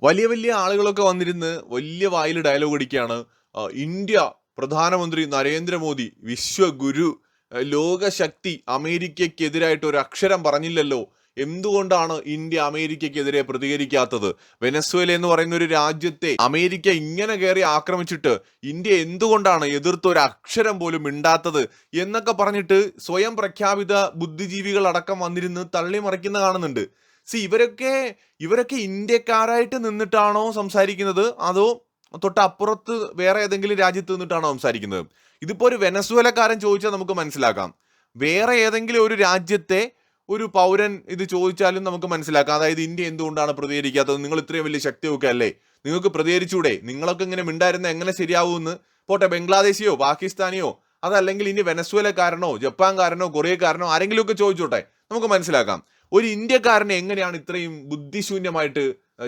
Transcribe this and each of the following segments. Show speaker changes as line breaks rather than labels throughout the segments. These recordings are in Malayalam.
വലിയ വലിയ ആളുകളൊക്കെ വന്നിരുന്ന് വലിയ വായിൽ ഡയലോഗ് അടിക്കുകയാണ്. ഇന്ത്യ പ്രധാനമന്ത്രി നരേന്ദ്രമോദി വിശ്വഗുരു, ലോകശക്തി അമേരിക്കയ്ക്കെതിരായിട്ട് ഒരു അക്ഷരം പറഞ്ഞില്ലല്ലോ, എന്തുകൊണ്ടാണ് ഇന്ത്യ അമേരിക്കയ്ക്കെതിരെ പ്രതികരിക്കാത്തത്? വെനസ്വേല എന്ന് പറയുന്ന ഒരു രാജ്യത്തെ അമേരിക്ക ഇങ്ങനെ കയറി ആക്രമിച്ചിട്ട് ഇന്ത്യ എന്തുകൊണ്ടാണ് എതിർത്ത് ഒരു അക്ഷരം പോലും മിണ്ടാത്തത് എന്നൊക്കെ പറഞ്ഞിട്ട് സ്വയം പ്രഖ്യാപിത ബുദ്ധിജീവികൾ അടക്കം വന്നിരുന്ന് തള്ളിമറിക്കുന്ന കാണുന്നുണ്ട്. ഇവരൊക്കെ ഇന്ത്യക്കാരായിട്ട് നിന്നിട്ടാണോ സംസാരിക്കുന്നത്, അതോ തൊട്ടപ്പുറത്ത് വേറെ ഏതെങ്കിലും രാജ്യത്ത് നിന്നിട്ടാണോ സംസാരിക്കുന്നത്? ഇതിപ്പോ ഒരു വെനസ്വേലക്കാരൻ ചോദിച്ചാൽ നമുക്ക് മനസ്സിലാക്കാം. വേറെ ഏതെങ്കിലും ഒരു രാജ്യത്തെ ഒരു പൗരൻ ഇത് ചോദിച്ചാലും നമുക്ക് മനസ്സിലാക്കാം. അതായത് ഇന്ത്യ എന്തുകൊണ്ടാണ് പ്രതികരിക്കാത്തത്, നിങ്ങൾ ഇത്രയും വലിയ ശക്തിയൊക്കെ അല്ലേ, നിങ്ങൾക്ക് പ്രതികരിച്ചൂടെ, നിങ്ങളൊക്കെ ഇങ്ങനെ മിണ്ടായിരുന്ന എങ്ങനെ ശരിയാവുമെന്ന്. പോട്ടെ, ബംഗ്ലാദേശിയോ പാകിസ്ഥാനിയോ അതല്ലെങ്കിൽ ഇനി വെനസ്വേലക്കാരനോ ജപ്പാൻകാരനോ കൊറിയക്കാരനോ ആരെങ്കിലുമൊക്കെ ചോദിച്ചോട്ടെ, നമുക്ക് മനസ്സിലാക്കാം. ഒരു ഇന്ത്യക്കാരനെ എങ്ങനെയാണ് ഇത്രയും ബുദ്ധിശൂന്യമായിട്ട്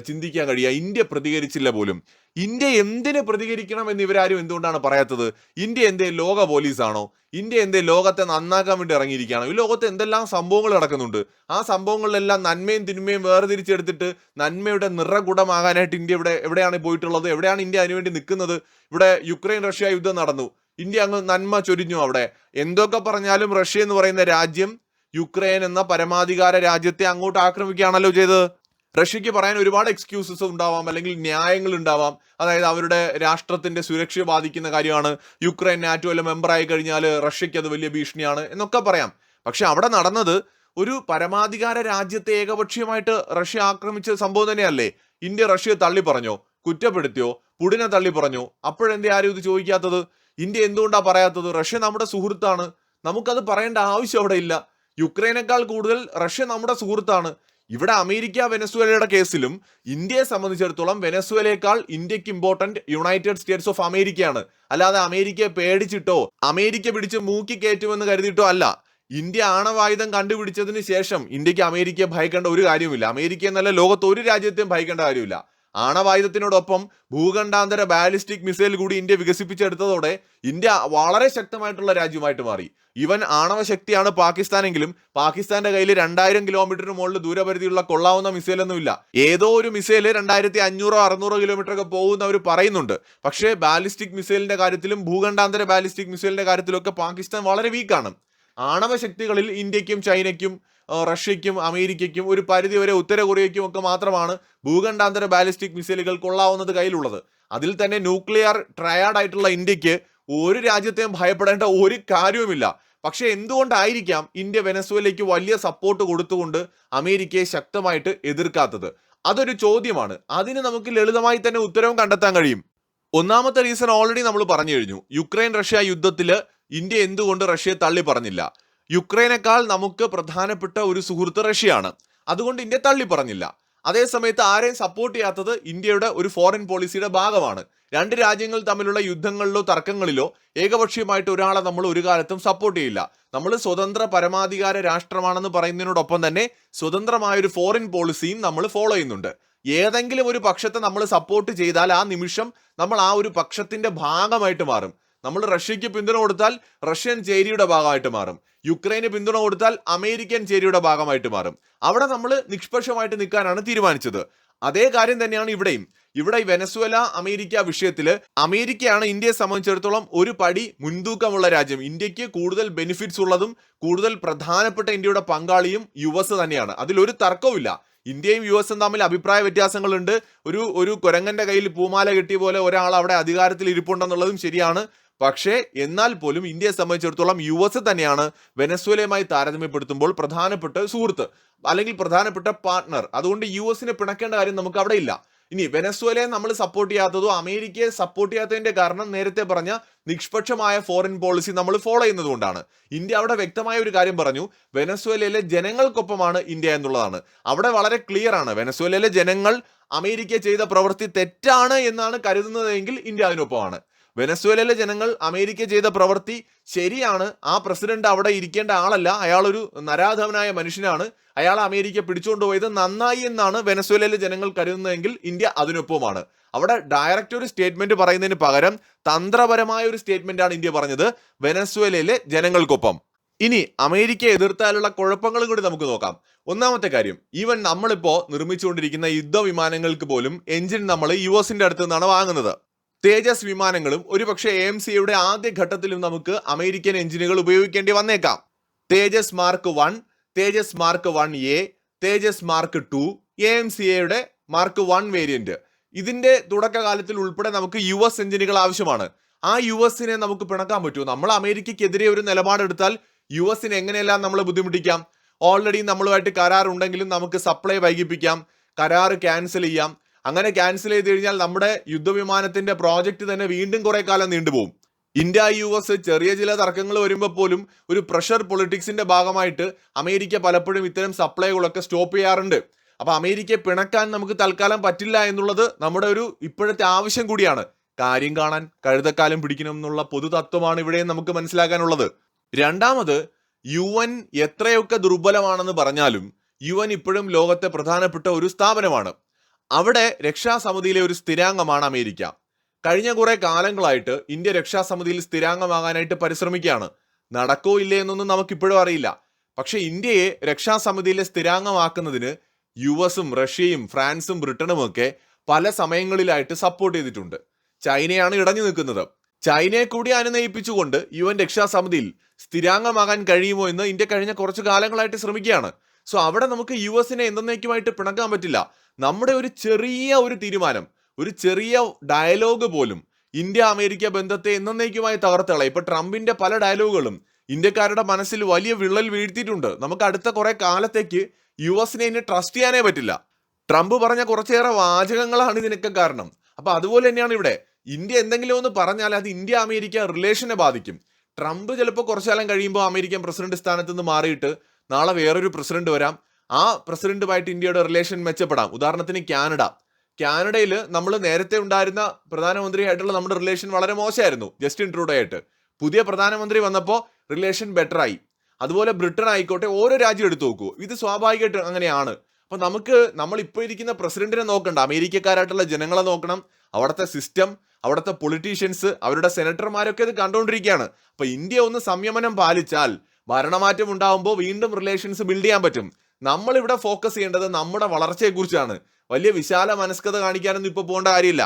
ചിന്തിക്കാൻ കഴിയുക? ഇന്ത്യ പ്രതികരിച്ചില്ല പോലും. ഇന്ത്യ എന്തിന് പ്രതികരിക്കണം എന്ന് ഇവരാരും എന്തുകൊണ്ടാണ് പറയാത്തത്? ഇന്ത്യ എന്തേ ലോക പോലീസാണോ? ഇന്ത്യ എന്തേ ലോകത്തെ നന്നാക്കാൻ വേണ്ടി ഇറങ്ങിയിരിക്കുകയാണോ? ഈ ലോകത്ത് എന്തെല്ലാം സംഭവങ്ങൾ നടക്കുന്നുണ്ട്. ആ സംഭവങ്ങളിലെല്ലാം നന്മയും തിന്മയും വേർതിരിച്ചെടുത്തിട്ട് നന്മയുടെ നിറകുടമാകാനായിട്ട് ഇന്ത്യ എവിടെയാണ് പോയിട്ടുള്ളത്? എവിടെയാണ് ഇന്ത്യ അതിനുവേണ്ടി നിൽക്കുന്നത്? ഇവിടെ യുക്രൈൻ റഷ്യ യുദ്ധം നടന്നു, ഇന്ത്യ അങ്ങ് നന്മ ചൊരിഞ്ഞു. അവിടെ എന്തൊക്കെ പറഞ്ഞാലും റഷ്യ എന്ന് പറയുന്ന രാജ്യം യുക്രൈൻ എന്ന പരമാധികാര രാജ്യത്തെ അങ്ങോട്ട് ആക്രമിക്കുകയാണല്ലോ ചെയ്തത്. റഷ്യക്ക് പറയാൻ ഒരുപാട് എക്സ്ക്യൂസസ് ഉണ്ടാവാം, അല്ലെങ്കിൽ ന്യായങ്ങൾ ഉണ്ടാവാം. അതായത് അവരുടെ രാഷ്ട്രത്തിന്റെ സുരക്ഷയെ ബാധിക്കുന്ന കാര്യമാണ്, യുക്രൈൻ നാറ്റോയിലെ മെമ്പറായി കഴിഞ്ഞാൽ റഷ്യക്ക് അത് വലിയ ഭീഷണിയാണ് എന്നൊക്കെ പറയാം. പക്ഷെ അവിടെ നടന്നത് ഒരു പരമാധികാര രാജ്യത്തെ ഏകപക്ഷീയമായിട്ട് റഷ്യ ആക്രമിച്ച സംഭവം തന്നെയല്ലേ. ഇന്ത്യ റഷ്യയെ തള്ളി പറഞ്ഞോ, കുറ്റപ്പെടുത്തിയോ, പുടിനെ തള്ളി പറഞ്ഞോ? അപ്പോഴെന്തേ ആരും ഇത് ചോദിക്കാത്തത്? ഇന്ത്യ എന്തുകൊണ്ടാണ് പറയാത്തത്? റഷ്യ നമ്മുടെ സുഹൃത്താണ്, നമുക്കത് പറയേണ്ട ആവശ്യം അവിടെ ഇല്ല. യുക്രൈനേക്കാൾ കൂടുതൽ റഷ്യ നമ്മുടെ സുഹൃത്താണ്. ഇവിടെ അമേരിക്ക വെനസ്വേലയുടെ കേസിലും ഇന്ത്യയെ സംബന്ധിച്ചിടത്തോളം വെനസ്വേലയേക്കാൾ ഇന്ത്യക്ക് ഇമ്പോർട്ടന്റ് യുണൈറ്റഡ് സ്റ്റേറ്റ്സ് ഓഫ് അമേരിക്കയാണ്. അല്ലാതെ അമേരിക്കയെ പേടിച്ചിട്ടോ അമേരിക്ക പിടിച്ച് മൂക്കി കയറ്റുമെന്ന് കരുതിയിട്ടോ അല്ല. ഇന്ത്യ ആണവായുധം കണ്ടുപിടിച്ചതിന് ശേഷം ഇന്ത്യക്ക് അമേരിക്കയെ ഭയക്കേണ്ട ഒരു കാര്യമില്ല. അമേരിക്ക എന്നല്ല, ലോകത്ത് ഒരു രാജ്യത്തെയും ഭയക്കേണ്ട കാര്യമില്ല. ആണവായുധത്തിനോടൊപ്പം ഭൂഖണ്ഡാന്തര ബാലിസ്റ്റിക് മിസൈൽ കൂടി ഇന്ത്യ വികസിപ്പിച്ചെടുത്തതോടെ ഇന്ത്യ വളരെ ശക്തമായിട്ടുള്ള രാജ്യമായിട്ട് മാറി. ഈവൻ ആണവ ശക്തിയാണ് പാകിസ്ഥാനെങ്കിലും പാകിസ്ഥാന്റെ കയ്യിൽ 2000 കിലോമീറ്ററിന് മുകളിൽ ദൂരപരിധിയുള്ള കൊള്ളാവുന്ന മിസൈലൊന്നുമില്ല. ഏതോ ഒരു മിസൈല് 2500-600 കിലോമീറ്റർ ഒക്കെ പോകുന്നവർ പറയുന്നുണ്ട്. പക്ഷേ ബാലിസ്റ്റിക് മിസൈലിന്റെ കാര്യത്തിലും ഭൂഖണ്ഡാന്തര ബാലിസ്റ്റിക് മിസൈലിന്റെ കാര്യത്തിലൊക്കെ പാകിസ്ഥാൻ വളരെ വീക്കാണ്. ആണവ ശക്തികളിൽ ഇന്ത്യക്കും ചൈനയ്ക്കും റഷ്യയ്ക്കും അമേരിക്കയ്ക്കും ഒരു പരിധിവരെ ഉത്തര കൊറിയയ്ക്കും ഒക്കെ മാത്രമാണ് ഭൂഖണ്ഡാന്തര ബാലിസ്റ്റിക് മിസൈലുകൾ കൊള്ളാവുന്നത് കയ്യിലുള്ളത്. അതിൽ തന്നെ ന്യൂക്ലിയർ ട്രയാഡ് ആയിട്ടുള്ള ഇന്ത്യക്ക് ഒരു രാജ്യത്തെയും ഭയപ്പെടേണ്ട ഒരു കാര്യവുമില്ല. പക്ഷെ എന്തുകൊണ്ടായിരിക്കാം ഇന്ത്യ വെനസ്വേലയ്ക്ക് വലിയ സപ്പോർട്ട് കൊടുത്തുകൊണ്ട് അമേരിക്കയെ ശക്തമായിട്ട് എതിർക്കാത്തത്? അതൊരു ചോദ്യമാണ്. അതിന് നമുക്ക് ലളിതമായി തന്നെ ഉത്തരവും കണ്ടെത്താൻ കഴിയും. ഒന്നാമത്തെ റീസൺ ഓൾറെഡി നമ്മൾ പറഞ്ഞു കഴിഞ്ഞു. യുക്രൈൻ റഷ്യ യുദ്ധത്തിൽ ഇന്ത്യ എന്തുകൊണ്ട് റഷ്യയെ തള്ളി പറഞ്ഞില്ല? യുക്രൈനേക്കാൾ നമുക്ക് പ്രധാനപ്പെട്ട ഒരു സുഹൃത്ത് റഷ്യയാണ്, അതുകൊണ്ട് ഇന്ത്യ തള്ളി പറഞ്ഞില്ല. അതേസമയത്ത് ആരെയും സപ്പോർട്ട് ചെയ്യാത്തത് ഇന്ത്യയുടെ ഒരു ഫോറിൻ പോളിസിയുടെ ഭാഗമാണ്. രണ്ട് രാജ്യങ്ങൾ തമ്മിലുള്ള യുദ്ധങ്ങളിലോ തർക്കങ്ങളിലോ ഏകപക്ഷീയമായിട്ട് ഒരാളെ നമ്മൾ ഒരു കാലത്തും സപ്പോർട്ട് ചെയ്യില്ല. നമ്മൾ സ്വതന്ത്ര പരമാധികാര രാഷ്ട്രമാണെന്ന് പറയുന്നതിനോടൊപ്പം തന്നെ സ്വതന്ത്രമായൊരു ഫോറിൻ പോളിസിയും നമ്മൾ ഫോളോ ചെയ്യുന്നുണ്ട്. ഏതെങ്കിലും ഒരു പക്ഷത്തെ നമ്മൾ സപ്പോർട്ട് ചെയ്താൽ ആ നിമിഷം നമ്മൾ ആ ഒരു പക്ഷത്തിന്റെ ഭാഗമായിട്ട് മാറും. നമ്മൾ റഷ്യക്ക് പിന്തുണ കൊടുത്താൽ റഷ്യൻ ചേരിയുടെ ഭാഗമായിട്ട് മാറും. യുക്രൈന് പിന്തുണ കൊടുത്താൽ അമേരിക്കൻ ചേരിയുടെ ഭാഗമായിട്ട് മാറും. അവിടെ നമ്മൾ നിഷ്പക്ഷമായിട്ട് നിൽക്കാനാണ് തീരുമാനിച്ചത്. അതേ കാര്യം തന്നെയാണ് ഇവിടെയും. ഇവിടെ വെനസ്വേല അമേരിക്ക വിഷയത്തിൽ അമേരിക്കയാണ് ഇന്ത്യയെ സംബന്ധിച്ചിടത്തോളം ഒരു പടി മുൻതൂക്കമുള്ള രാജ്യം. ഇന്ത്യക്ക് കൂടുതൽ ബെനിഫിറ്റ്സ് ഉള്ളതും കൂടുതൽ പ്രധാനപ്പെട്ട ഇന്ത്യയുടെ പങ്കാളിയും US തന്നെയാണ്. അതിലൊരു തർക്കവുമില്ല. ഇന്ത്യയും US തമ്മിൽ അഭിപ്രായ വ്യത്യാസങ്ങളുണ്ട്. ഒരു കുരങ്ങന്റെ കയ്യിൽ പൂമാല കെട്ടിയ പോലെ ഒരാൾ അവിടെ അധികാരത്തിൽ ഇരിപ്പുണ്ടെന്നുള്ളതും ശരിയാണ്. പക്ഷേ എന്നാൽ പോലും ഇന്ത്യയെ സംബന്ധിച്ചിടത്തോളം US തന്നെയാണ് വെനസ്വേലയുമായി താരതമ്യപ്പെടുത്തുമ്പോൾ പ്രധാനപ്പെട്ട സുഹൃത്ത് അല്ലെങ്കിൽ പ്രധാനപ്പെട്ട പാർട്ട്ണർ. അതുകൊണ്ട് US പിണക്കേണ്ട കാര്യം നമുക്ക് അവിടെ ഇല്ല. ഇനി വെനസ്വേലയെ നമ്മൾ സപ്പോർട്ട് ചെയ്യാത്തതോ അമേരിക്കയെ സപ്പോർട്ട് ചെയ്യാത്തതിന്റെ കാരണം നേരത്തെ പറഞ്ഞ നിഷ്പക്ഷമായ ഫോറിൻ പോളിസി നമ്മൾ ഫോളോ ചെയ്യുന്നത് കൊണ്ടാണ്. ഇന്ത്യ അവിടെ വ്യക്തമായ ഒരു കാര്യം പറഞ്ഞു, വെനസ്വേലയിലെ ജനങ്ങൾക്കൊപ്പമാണ് ഇന്ത്യ എന്നുള്ളതാണ്. അവിടെ വളരെ ക്ലിയർ ആണ്. വെനസ്വേലയിലെ ജനങ്ങൾ അമേരിക്ക ചെയ്ത പ്രവൃത്തി തെറ്റാണ് എന്നാണ് കരുതുന്നതെങ്കിൽ ഇന്ത്യ അതിനൊപ്പമാണ്. വെനസ്വേലയിലെ ജനങ്ങൾ അമേരിക്ക ചെയ്ത പ്രവൃത്തി ശരിയാണ്, ആ പ്രസിഡന്റ് അവിടെ ഇരിക്കേണ്ട ആളല്ല, അയാളൊരു നരാധവനായ മനുഷ്യനാണ്, അയാൾ അമേരിക്ക പിടിച്ചുകൊണ്ടുപോയത് നന്നായി എന്നാണ് വെനസ്വേലയിലെ ജനങ്ങൾ കരുതുന്നതെങ്കിൽ ഇന്ത്യ അതിനൊപ്പമാണ്. അവിടെ ഡയറക്റ്റ് ഒരു സ്റ്റേറ്റ്മെന്റ് പറയുന്നതിന് പകരം തന്ത്രപരമായ ഒരു സ്റ്റേറ്റ്മെന്റ് ആണ് ഇന്ത്യ പറഞ്ഞത്, വെനസ്വേലയിലെ ജനങ്ങൾക്കൊപ്പം. ഇനി അമേരിക്ക എതിർത്താലുള്ള കുഴപ്പങ്ങളും കൂടി നമുക്ക് നോക്കാം. ഒന്നാമത്തെ കാര്യം, ഈവൻ നമ്മളിപ്പോ നിർമ്മിച്ചുകൊണ്ടിരിക്കുന്ന യുദ്ധവിമാനങ്ങൾക്ക് പോലും എഞ്ചിൻ നമ്മൾ US-ന്റെ അടുത്ത് നിന്നാണ് വാങ്ങുന്നത്. തേജസ് വിമാനങ്ങളും ഒരുപക്ഷെ AMCയുടെ ആദ്യ ഘട്ടത്തിലും നമുക്ക് അമേരിക്കൻ എഞ്ചിനുകൾ ഉപയോഗിക്കേണ്ടി വന്നേക്കാം. തേജസ് മാർക്ക് 1, തേജസ് മാർക്ക് 1A, തേജസ് മാർക്ക് 2, AMCയുടെ മാർക്ക് 1 വേരിയന്റ്. ഇതിന്റെ തുടക്കകാലത്തിൽ ഉൾപ്പെടെ നമുക്ക് US എഞ്ചിനുകൾ ആവശ്യമാണ്. ആ US-നെ നമുക്ക് പിണക്കാൻ പറ്റുമോ? നമ്മൾ അമേരിക്കയ്ക്കെതിരെ ഒരു നിലപാടെടുത്താൽ US-നെ എങ്ങനെയെല്ലാം നമ്മൾ ബുദ്ധിമുട്ടിക്കാം? ഓൾറെഡി നമ്മളുമായിട്ട് കരാർ ഉണ്ടെങ്കിലും നമുക്ക് സപ്ലൈ വൈകിപ്പിക്കാം, കരാർ ക്യാൻസൽ ചെയ്യാം. അങ്ങനെ ക്യാൻസൽ ചെയ്ത് കഴിഞ്ഞാൽ നമ്മുടെ യുദ്ധവിമാനത്തിന്റെ പ്രോജക്റ്റ് തന്നെ വീണ്ടും കുറെ കാലം നീണ്ടുപോകും. ഇന്ത്യ US ചെറിയ ചില തർക്കങ്ങൾ വരുമ്പോൾ പോലും ഒരു പ്രഷർ പൊളിറ്റിക്സിന്റെ ഭാഗമായിട്ട് അമേരിക്ക പലപ്പോഴും ഇത്തരം സപ്ലൈകളൊക്കെ സ്റ്റോപ്പ് ചെയ്യാറുണ്ട്. അപ്പൊ അമേരിക്കയെ പിണക്കാൻ നമുക്ക് തൽക്കാലം പറ്റില്ല എന്നുള്ളത് നമ്മുടെ ഒരു ഇപ്പോഴത്തെ ആവശ്യം കൂടിയാണ്. കാര്യം കാണാൻ കഴുതക്കാലം പിടിക്കണം എന്നുള്ള പൊതു തത്വമാണ് ഇവിടെ നമുക്ക് മനസ്സിലാക്കാനുള്ളത്. രണ്ടാമത്, UN എത്രയൊക്കെ ദുർബലമാണെന്ന് പറഞ്ഞാലും UN ഇപ്പോഴും ലോകത്തെ പ്രധാനപ്പെട്ട ഒരു സ്ഥാപനമാണ്. അവിടെ രക്ഷാസമിതിയിലെ ഒരു സ്ഥിരാംഗമാണ് അമേരിക്ക. കഴിഞ്ഞ കുറെ കാലങ്ങളായിട്ട് ഇന്ത്യ രക്ഷാസമിതിയിൽ സ്ഥിരാംഗമാകാനായിട്ട് പരിശ്രമിക്കുകയാണ്. നടക്കോ ഇല്ലേ എന്നൊന്നും നമുക്കിപ്പോഴും അറിയില്ല. പക്ഷെ ഇന്ത്യയെ രക്ഷാസമിതിയിലെ സ്ഥിരാംഗമാക്കുന്നതിന് US-ഉം റഷ്യയും ഫ്രാൻസും ബ്രിട്ടനും ഒക്കെ പല സമയങ്ങളിലായിട്ട് സപ്പോർട്ട് ചെയ്തിട്ടുണ്ട്. ചൈനയാണ് ഇടഞ്ഞു നിൽക്കുന്നത്. ചൈനയെ കൂടി അനുനയിപ്പിച്ചുകൊണ്ട് UN രക്ഷാസമിതിയിൽ സ്ഥിരാംഗമാകാൻ കഴിയുമോ എന്ന് ഇന്ത്യ കഴിഞ്ഞ കുറച്ചു കാലങ്ങളായിട്ട് ശ്രമിക്കുകയാണ്. സോ അവിടെ നമുക്ക് US-നെ എന്നേക്കുമായിട്ട് പിണക്കാൻ പറ്റില്ല. നമ്മുടെ ഒരു ചെറിയ ഒരു തീരുമാനം, ഒരു ചെറിയ ഡയലോഗ് പോലും ഇന്ത്യ അമേരിക്ക ബന്ധത്തെ എന്നേക്കുമായി തകർത്തളയും. ഇപ്പൊ ട്രംപിന്റെ പല ഡയലോഗുകളും ഇന്ത്യക്കാരുടെ മനസ്സിൽ വലിയ വിള്ളൽ വീഴ്ത്തിയിട്ടുണ്ട്. നമുക്ക് അടുത്ത കുറെ കാലത്തേക്ക് US-നെ ഇനി ട്രസ്റ്റ് ചെയ്യാനേ പറ്റില്ല. ട്രംപ് പറഞ്ഞ കുറച്ചേറെ വാചകങ്ങളാണ് ഇതിനൊക്കെ കാരണം. അപ്പൊ അതുപോലെ തന്നെയാണ് ഇവിടെ. ഇന്ത്യ എന്തെങ്കിലും ഒന്ന് പറഞ്ഞാൽ അത് ഇന്ത്യ അമേരിക്ക റിലേഷനെ ബാധിക്കും. ട്രംപ് ചിലപ്പോൾ കുറച്ചു കാലം കഴിയുമ്പോൾ അമേരിക്കൻ പ്രസിഡന്റ് സ്ഥാനത്ത് നിന്ന് മാറിയിട്ട് നാളെ വേറൊരു പ്രസിഡന്റ് വരാം. ആ പ്രസിഡന്റുമായിട്ട് ഇന്ത്യയുടെ റിലേഷൻ മെച്ചപ്പെടാം. ഉദാഹരണത്തിന് കാനഡയിൽ നമ്മൾ നേരത്തെ ഉണ്ടായിരുന്ന പ്രധാനമന്ത്രിയായിട്ടുള്ള നമ്മുടെ റിലേഷൻ വളരെ മോശമായിരുന്നു, ജസ്റ്റിൻ ട്രൂഡോ ആയിട്ട്. പുതിയ പ്രധാനമന്ത്രി വന്നപ്പോൾ റിലേഷൻ ബെറ്റർ ആയി. അതുപോലെ ബ്രിട്ടൻ ആയിക്കോട്ടെ, ഓരോ രാജ്യം എടുത്തു നോക്കൂ, ഇത് സ്വാഭാവികമായിട്ട് അങ്ങനെയാണ്. അപ്പൊ നമ്മൾ ഇപ്പോൾ ഇരിക്കുന്ന പ്രസിഡന്റിനെ നോക്കണ്ട, അമേരിക്കക്കാരായിട്ടുള്ള ജനങ്ങളെ നോക്കണം. അവിടുത്തെ സിസ്റ്റം, അവിടുത്തെ പൊളിറ്റീഷ്യൻസ്, അവരുടെ സെനറ്റർമാരൊക്കെ ഇത് കണ്ടുകൊണ്ടിരിക്കുകയാണ്. അപ്പൊ ഇന്ത്യ ഒന്ന് സംയമനം പാലിച്ചാൽ ഭരണമാറ്റം ഉണ്ടാകുമ്പോൾ വീണ്ടും റിലേഷൻസ് ബിൽഡ് ചെയ്യാൻ പറ്റും. നമ്മളിവിടെ ഫോക്കസ് ചെയ്യേണ്ടത് നമ്മുടെ വളർച്ചയെക്കുറിച്ചാണ്. വലിയ വിശാല മനസ്കത കാണിക്കാനൊന്നും ഇപ്പോൾ പോകേണ്ട കാര്യമില്ല.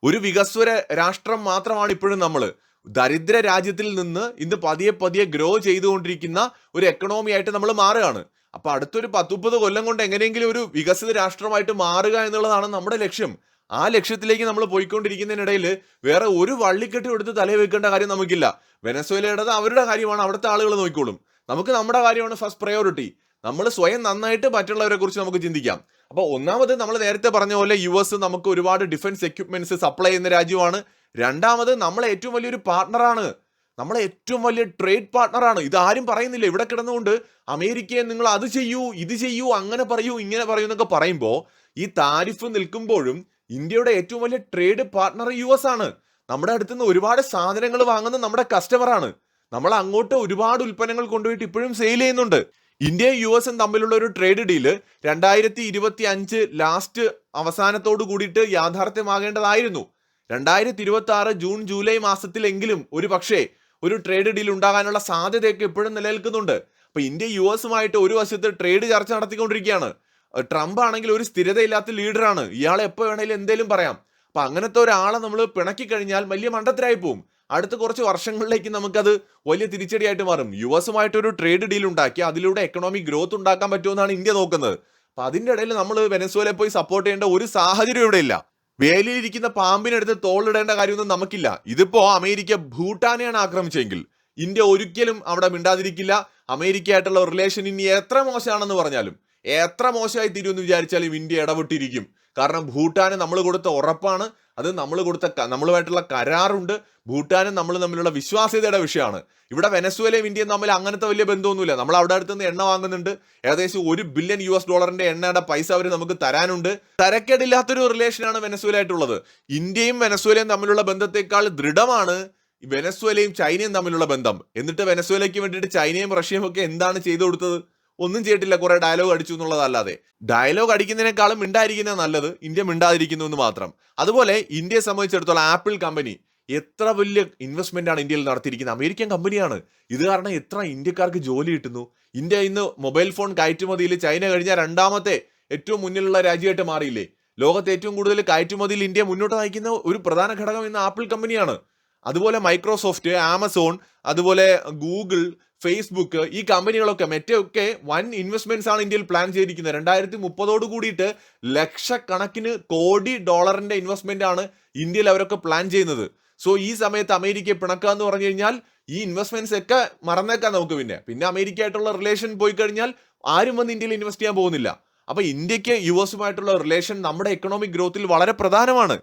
ഒരു വികസ്വര രാഷ്ട്രം മാത്രമാണ് ഇപ്പോഴും നമ്മൾ. ദരിദ്ര രാജ്യത്തിൽ നിന്ന് ഇന്ന് പതിയെ പതിയെ ഗ്രോ ചെയ്തുകൊണ്ടിരിക്കുന്ന ഒരു എക്കണോമി ആയിട്ട് നമ്മൾ മാറുകയാണ്. അപ്പൊ അടുത്തൊരു 10-30 കൊല്ലം കൊണ്ട് എങ്ങനെയെങ്കിലും ഒരു വികസിത രാഷ്ട്രമായിട്ട് മാറുക എന്നുള്ളതാണ് നമ്മുടെ ലക്ഷ്യം. ആ ലക്ഷ്യത്തിലേക്ക് നമ്മൾ പോയിക്കൊണ്ടിരിക്കുന്നതിനിടയിൽ വേറെ ഒരു വള്ളിക്കെട്ടും എടുത്ത് തലയിൽ വെക്കേണ്ട കാര്യം നമുക്കില്ല. വെനസ്വേലയുടേത് അവരുടെ കാര്യമാണ്, അവിടുത്തെ ആളുകൾ നോക്കിക്കോളും. നമുക്ക് നമ്മുടെ കാര്യമാണ് ഫസ്റ്റ് പ്രയോറിറ്റി. നമ്മൾ സ്വയം നന്നായിട്ട് മറ്റുള്ളവരെ കുറിച്ച് നമുക്ക് ചിന്തിക്കാം. അപ്പൊ ഒന്നാമത്, നമ്മൾ നേരത്തെ പറഞ്ഞ പോലെ US നമുക്ക് ഒരുപാട് ഡിഫൻസ് എക്യുപ്മെന്റ്സ് സപ്ലൈ ചെയ്യുന്ന രാജ്യമാണ്. രണ്ടാമത്, നമ്മളെ ഏറ്റവും വലിയൊരു പാർട്ണറാണ്, നമ്മളെ ഏറ്റവും വലിയ ട്രേഡ് പാർട്ണറാണ്. ഇതാരും പറയുന്നില്ല. ഇവിടെ കിടന്നുകൊണ്ട് അമേരിക്കയെ നിങ്ങൾ അത് ചെയ്യൂ, ഇത് ചെയ്യൂ, അങ്ങനെ പറയൂ, ഇങ്ങനെ പറയൂ എന്നൊക്കെ പറയുമ്പോൾ ഈ താരിഫ് നിൽക്കുമ്പോഴും ഇന്ത്യയുടെ ഏറ്റവും വലിയ ട്രേഡ് പാർട്ണർ US ആണ്. നമ്മുടെ അടുത്ത് നിന്ന് ഒരുപാട് സാധനങ്ങൾ വാങ്ങുന്ന നമ്മുടെ കസ്റ്റമറാണ്. നമ്മൾ അങ്ങോട്ട് ഒരുപാട് ഉൽപ്പന്നങ്ങൾ കൊണ്ടുപോയിട്ട് ഇപ്പോഴും സെയിൽ ചെയ്യുന്നുണ്ട്. ഇന്ത്യയും US തമ്മിലുള്ള ഒരു ട്രേഡ് ഡീല് 2025 ലാസ്റ്റ് അവസാനത്തോട് കൂടിയിട്ട് യാഥാർത്ഥ്യമാകേണ്ടതായിരുന്നു. 2026 ജൂൺ ജൂലൈ മാസത്തിലെങ്കിലും ഒരു പക്ഷേ ഒരു ട്രേഡ് ഡീൽ ഉണ്ടാകാനുള്ള സാധ്യതയൊക്കെ ഇപ്പോഴും നിലനിൽക്കുന്നുണ്ട്. അപ്പൊ ഇന്ത്യ US-ഉമായിട്ട് ഒരു വശത്ത് ട്രേഡ് ചർച്ച നടത്തിക്കൊണ്ടിരിക്കുകയാണ്. ട്രംപ് ആണെങ്കിൽ ഒരു സ്ഥിരതയില്ലാത്ത ലീഡറാണ്. ഇയാളെ എപ്പോൾ വേണേലും എന്തേലും പറയാം. അപ്പൊ അങ്ങനത്തെ ഒരാളെ നമ്മൾ പിണക്കി കഴിഞ്ഞാൽ വലിയ മണ്ടത്തരായി പോവും. അടുത്ത കുറച്ച് വർഷങ്ങളിലേക്ക് നമുക്കത് വലിയ തിരിച്ചടിയായിട്ട് മാറും. US-ഉമായിട്ട് ഒരു ട്രേഡ് ഡീൽ ഉണ്ടാക്കി അതിലൂടെ എക്കണോമിക് ഗ്രോത്ത് ഉണ്ടാക്കാൻ പറ്റുമെന്നാണ് ഇന്ത്യ നോക്കുന്നത്. അപ്പൊ അതിന്റെ ഇടയിൽ നമ്മൾ വെനസ്വേലയെ പോയി സപ്പോർട്ട് ചെയ്യേണ്ട ഒരു സാഹചര്യം ഇവിടെ ഇല്ല. വേലിയിരിക്കുന്ന പാമ്പിനെടുത്ത് തോളിടേണ്ട കാര്യമൊന്നും നമുക്കില്ല. ഇതിപ്പോ അമേരിക്ക ഭൂട്ടാനെയാണ് ആക്രമിച്ചെങ്കിൽ ഇന്ത്യ ഒരിക്കലും അവിടെ മിണ്ടാതിരിക്കില്ല. അമേരിക്കയായിട്ടുള്ള റിലേഷൻ ഇനി എത്ര മോശമാണെന്ന് പറഞ്ഞാലും, എത്ര മോശമായി തീരുമെന്ന് വിചാരിച്ചാലും ഇന്ത്യ ഇടപെട്ടിരിക്കും. കാരണം ഭൂട്ടാന് നമ്മൾ കൊടുത്ത ഉറപ്പാണ്, അത് നമ്മളുമായിട്ടുള്ള കരാറുണ്ട്. ഭൂട്ടാനും നമ്മൾ തമ്മിലുള്ള വിശ്വാസ്യതയുടെ വിഷയമാണ്. ഇവിടെ വെനസ്വേലയും ഇന്ത്യയും തമ്മിൽ അങ്ങനത്തെ വലിയ ബന്ധമൊന്നുമില്ല. നമ്മൾ അവിടെ അടുത്തുനിന്ന് എണ്ണ വാങ്ങുന്നുണ്ട്. ഏകദേശം $1 ബില്യൺ എണ്ണയുടെ പൈസ അവർ നമുക്ക് തരാനുണ്ട്. തരക്കേടില്ലാത്തൊരു റിലേഷനാണ് വെനസ്വേലയായിട്ടുള്ളത്. ഇന്ത്യയും വെനസ്വേലയും തമ്മിലുള്ള ബന്ധത്തെക്കാൾ ദൃഢമാണ് വെനസ്വേലയും ചൈനയും തമ്മിലുള്ള ബന്ധം. എന്നിട്ട് വെനസ്വേലയ്ക്ക് വേണ്ടിയിട്ട് ചൈനയും റഷ്യയും ഒക്കെ എന്താണ് ചെയ്തു കൊടുത്തത്? ഒന്നും ചെയ്തിട്ടില്ല. കുറെ ഡയലോഗ് അടിച്ചു എന്നുള്ളതല്ലാതെ. ഡയലോഗ് അടിക്കുന്നതിനേക്കാളും മിണ്ടായിരിക്കുന്നത് നല്ലത്. ഇന്ത്യ മിണ്ടാതിരിക്കുന്നു എന്ന് മാത്രം. അതുപോലെ ഇന്ത്യയെ സംബന്ധിച്ചിടത്തോളം ആപ്പിൾ കമ്പനി എത്ര വലിയ ഇൻവെസ്റ്റ്മെന്റ് ആണ് ഇന്ത്യയിൽ നടത്തിയിരിക്കുന്നത്. അമേരിക്കൻ കമ്പനിയാണ്. ഇത് കാരണം എത്ര ഇന്ത്യക്കാർക്ക് ജോലി കിട്ടുന്നു. ഇന്ത്യ ഇന്ന് മൊബൈൽ ഫോൺ കയറ്റുമതിയിൽ ചൈന കഴിഞ്ഞാൽ രണ്ടാമത്തെ ഏറ്റവും മുന്നിലുള്ള രാജ്യമായിട്ട് മാറിയില്ലേ. ലോകത്തെ ഏറ്റവും കൂടുതൽ കയറ്റുമതിയിൽ ഇന്ത്യ മുന്നോട്ട് നയിക്കുന്ന ഒരു പ്രധാന ഘടകം ഇന്ന് ആപ്പിൾ കമ്പനിയാണ്. അതുപോലെ മൈക്രോസോഫ്റ്റ്, ആമസോൺ, അതുപോലെ ഗൂഗിൾ, ഫേസ്ബുക്ക്, ഈ കമ്പനികളൊക്കെ മെറ്റയൊക്കെ വൻ ഇൻവെസ്റ്റ്മെന്റ്സ് ആണ് ഇന്ത്യയിൽ പ്ലാൻ ചെയ്തിരിക്കുന്നത്. 2030 കൂടിയിട്ട് ലക്ഷക്കണക്കിന് കോടി ഡോളറിന്റെ ഇൻവെസ്റ്റ്മെന്റ് ആണ് ഇന്ത്യയിൽ അവരൊക്കെ പ്ലാൻ ചെയ്യുന്നത്. സോ ഈ സമയത്ത് അമേരിക്കയെ പിണക്കുക എന്ന് പറഞ്ഞു കഴിഞ്ഞാൽ ഈ ഇൻവെസ്റ്റ്മെന്റ്സ് ഒക്കെ മറന്നേക്കാം നമുക്ക്. പിന്നെ അമേരിക്ക ആയിട്ടുള്ള റിലേഷൻ പോയി കഴിഞ്ഞാൽ ആരും വന്ന് ഇന്ത്യയിൽ ഇൻവെസ്റ്റ് ചെയ്യാൻ പോകുന്നില്ല. അപ്പൊ ഇന്ത്യക്ക് യുഎസുമായിട്ടുള്ള റിലേഷൻ നമ്മുടെ എക്കണോമിക് ഗ്രോത്തിൽ വളരെ പ്രധാനമാണ്.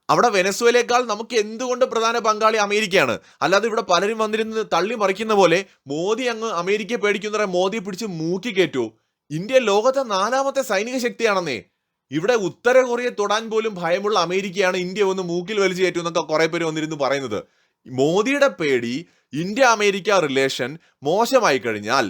അവിടെ വെനസ്വേലയേക്കാൾ നമുക്ക് എന്തുകൊണ്ട് പ്രധാന പങ്കാളി അമേരിക്കയാണ്. അല്ലാതെ ഇവിടെ പലരും വന്നിരുന്ന് തള്ളി മറിക്കുന്ന പോലെ മോദി അങ്ങ് അമേരിക്കയെ പേടിക്കുന്ന മോദിയെ പിടിച്ച് മൂക്കി കയറ്റൂ. ഇന്ത്യ ലോകത്തെ 4ാമത്തെ സൈനിക ശക്തിയാണെന്നേ. ഇവിടെ ഉത്തര കൊറിയയെ തൊടാൻ പോലും ഭയമുള്ള അമേരിക്കയാണ് ഇന്ത്യ ഒന്ന് മൂക്കിൽ വലിച്ചു കയറ്റും എന്നൊക്കെ കുറെ പേര് വന്നിരുന്ന് പറയുന്നത്. മോദിയുടെ പേടി ഇന്ത്യ അമേരിക്ക റിലേഷൻ മോശമായി കഴിഞ്ഞാൽ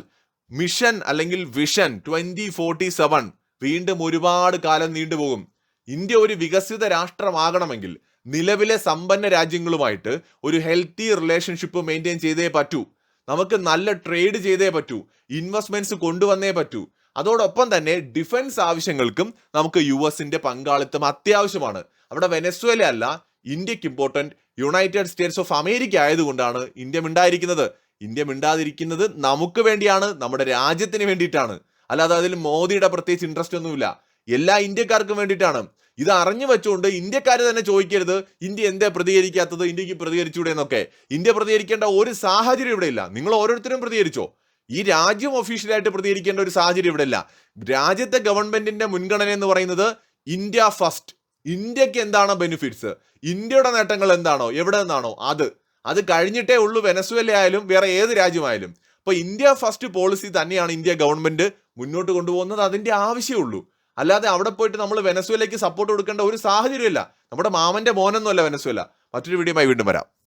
മിഷൻ അല്ലെങ്കിൽ വിഷൻ 2047 വീണ്ടും ഒരുപാട് കാലം നീണ്ടുപോകും. ഇന്ത്യ ഒരു വികസിത രാഷ്ട്രമാകണമെങ്കിൽ നിലവിലെ സമ്പന്ന രാജ്യങ്ങളുമായിട്ട് ഒരു ഹെൽത്തി റിലേഷൻഷിപ്പ് മെയിൻറ്റെയിൻ ചെയ്തേ പറ്റൂ. നമുക്ക് നല്ല ട്രേഡ് ചെയ്തേ പറ്റൂ. ഇൻവെസ്റ്റ്മെന്റ്സ് കൊണ്ടുവന്നേ പറ്റൂ. അതോടൊപ്പം തന്നെ ഡിഫൻസ് ആവശ്യങ്ങൾക്കും നമുക്ക് യുഎസിന്റെ പങ്കാളിത്തം അത്യാവശ്യമാണ്. അവിടെ വെനസ്വേല അല്ല, ഇന്ത്യക്ക് important United States of America ആയതുകൊണ്ടാണ് ഇന്ത്യ മിണ്ടായിരിക്കുന്നത്. ഇന്ത്യ മിണ്ടാതിരിക്കുന്നത് നമുക്ക് വേണ്ടിയാണ്, നമ്മുടെ രാജ്യത്തിന് വേണ്ടിയിട്ടാണ്. അല്ലാതെ അതിൽ മോദിയുടെ പ്രത്യേകിച്ച് ഇൻട്രസ്റ്റ് ഒന്നുമില്ല. എല്ലാ ഇന്ത്യക്കാർക്കും വേണ്ടിയിട്ടാണ്. ഇത് അറിഞ്ഞു വെച്ചുകൊണ്ട് ഇന്ത്യക്കാർ തന്നെ ചോദിക്കരുത് ഇന്ത്യ എന്താ പ്രതികരിക്കാത്തത്, ഇന്ത്യക്ക് പ്രതികരിച്ചൂടെ എന്നൊക്കെ. ഇന്ത്യ പ്രതികരിക്കേണ്ട ഒരു സാഹചര്യം ഇവിടെ ഇല്ല. നിങ്ങൾ ഓരോരുത്തരും പ്രതികരിച്ചോ. ഈ രാജ്യം ഒഫീഷ്യലായിട്ട് പ്രതികരിക്കേണ്ട ഒരു സാഹചര്യം ഇവിടെ ഇല്ല. രാജ്യത്തെ ഗവൺമെന്റിന്റെ മുൻഗണന എന്ന് പറയുന്നത് ഇന്ത്യ ഫസ്റ്റ്. ഇന്ത്യക്ക് എന്താണ് ബെനിഫിറ്റ്സ്, ഇന്ത്യയുടെ നേട്ടങ്ങൾ എന്താണോ, എവിടെ നിന്നാണോ അത് കഴിഞ്ഞിട്ടേ ഉള്ളൂ വെനസ്വേല ആയാലും വേറെ ഏത് രാജ്യമായാലും. അപ്പൊ ഇന്ത്യ ഫസ്റ്റ് പോളിസി തന്നെയാണ് ഇന്ത്യ ഗവൺമെന്റ് മുന്നോട്ട് കൊണ്ടുപോകുന്നത്. അതിന്റെ ആവശ്യമുള്ളൂ. അല്ലാതെ അവിടെ പോയിട്ട് നമ്മൾ വെനസ്വേലയ്ക്ക് സപ്പോർട്ട് കൊടുക്കേണ്ട ഒരു സാഹചര്യമില്ല. നമ്മുടെ മാമന്റെ മോനൊന്നുമല്ല വെനസ്വേല. മറ്റൊരു വീഡിയോയുമായി വീണ്ടും വരാം.